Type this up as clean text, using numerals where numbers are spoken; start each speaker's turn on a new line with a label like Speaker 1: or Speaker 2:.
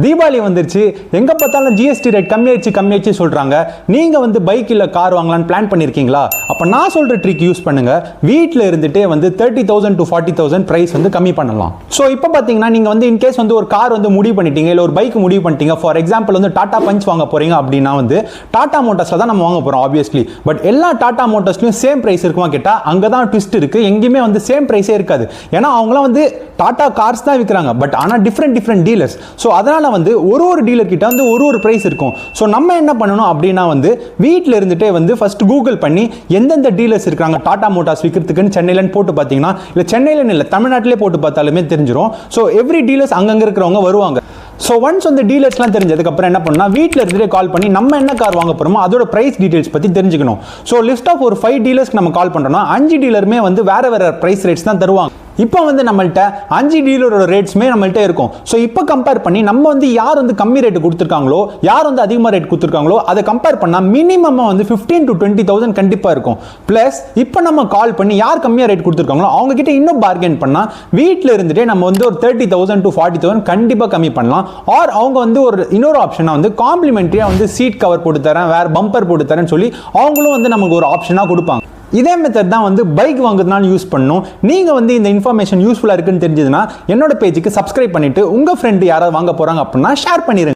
Speaker 1: தீபாவளி வந்துருச்சு, எங்க பார்த்தாலும் ஜிஎஸ்டி ரேட் கம்மியாச்சு சொல்றாங்க. நீங்க வந்து பைக் இல்ல கார் வாங்கலாம்னு பிளான் பண்ணிருக்கீங்களா? அப்ப நான் சொல்ற ட்ரிக் யூஸ் பண்ணுங்க. வீட்ல இருந்துட்டே வந்து 30,000 to 40,000 பிரைஸ் வந்து கம்மி பண்ணலாம். சோ இப்போ பாத்தீங்கன்னா நீங்க வந்து இன் கேஸ் வந்து ஒரு கார் வந்து முடிவு பண்ணிட்டீங்க, இல்ல ஒரு பைக் முடிவு பண்ணிட்டீங்க. ஃபார் எக்ஸாம்பிள் வந்து டாடா பஞ்ச் வாங்க போறீங்க அப்படின்னா வந்து டாடா மோட்டார்ஸ்ல தான் நம்ம வாங்க போறோம் ஆப்வியஸ்லி. பட் எல்லா டாடா மோட்டார்ஸ்லயும் சேம் பிரைஸ் இருக்குமா கேட்டா அங்கதான் ட்விஸ்ட் இருக்கு. எங்கேயுமே வந்து சேம் பிரைஸே இருக்காது. ஏன்னா அவங்களாம் வந்து டாடா கார்ஸ் தான் விற்கிறாங்க, பட் ஆனா டிஃப்ரெண்ட் டீலர்ஸ். ஸோ அதனால வந்து ஒரு டீலர் கிட்ட வந்து ஒரு பிரைஸ் இருக்கும். ஸோ நம்ம என்ன பண்ணணும் அப்படின்னா வந்து வீட்டில் இருந்துட்டே வந்து ஃபர்ஸ்ட் கூகுள் பண்ணி எந்தெந்த டீலர்ஸ் இருக்காங்க டாடா மோட்டார்ஸ் விற்கிறதுக்குன்னு சென்னையிலன்னு போட்டு பார்த்தீங்கன்னா, இல்லை சென்னையிலன்னு இல்லை தமிழ்நாட்டிலே போட்டு பார்த்தாலுமே தெரிஞ்சிடும். ஸோ எவ்ரி டீலர்ஸ் அங்கங்கே இருக்கிறவங்க வருவாங்க. ஸோ ஒன்ஸ் வந்து டீலர்ஸ்லாம் தெரிஞ்சதுக்கு அப்புறம் என்ன பண்ணா, வீட்டில் இருந்துட்டே கால் பண்ணி நம்ம என்ன கார் வாங்க போறோமோ அதோட பிரைஸ் டீடைல்ஸ் பற்றி தெரிஞ்சுக்கணும். ஸோ லிஸ்ட் ஆஃப் ஒரு 5 டீலர்ஸ்க்கு நம்ம கால் பண்ணுறோம்னா 5 டீலருமே வந்து வேற பிரைஸ் ரேட்ஸ் தான் தருவாங்க. இப்போ வந்து நம்மள்ட்ட 5 டீலரோட ரேட்ஸ்மே நம்மள்ட்ட இருக்கும். ஸோ இப்போ கம்பேர் பண்ணி நம்ம வந்து யார் வந்து கம்மி ரேட் கொடுத்துருக்காங்களோ, யார் வந்து அதிகமாக ரேட் கொடுத்துருக்காங்களோ அதை கம்பேர் பண்ணால் மினிமம் வந்து 15,000 to 20,000 கண்டிப்பாக இருக்கும். ப்ளஸ் இப்போ நம்ம கால் பண்ணி யார் கம்மியாக ரேட் கொடுத்துருக்காங்களோ அவங்க கிட்ட இன்னும் பார்கெயின் பண்ணால் வீட்டில் இருந்துட்டே நம்ம வந்து ஒரு 30,000 to 40,000 கண்டிப்பாக கம்மி பண்ணலாம். ஆர் அவங்க வந்து ஒரு இன்னொரு ஆப்ஷனாக வந்து காம்ப்ளிமெண்ட்ரியாக வந்து சீட் கவர் போட்டு தரேன், வேற பம்பர் போட்டு தரேன்னு சொல்லி அவங்களும் வந்து நமக்கு ஒரு ஆப்ஷனாக கொடுப்பாங்க. இதே மெத்தட் தான் வந்து பைக் வாங்குறதுனால யூஸ் பண்ணணும். நீங்க வந்து இந்த இன்ஃபர்மேஷன் யூஸ்ஃபுல்லா இருக்குன்னு தெரிஞ்சதுன்னா என்னோட பேஜுக்கு சப்ஸ்கிரைப் பண்ணிட்டு உங்க ஃப்ரெண்ட் யாராவது வாங்க போறாங்க அப்படின்னா ஷேர் பண்ணிருங்க.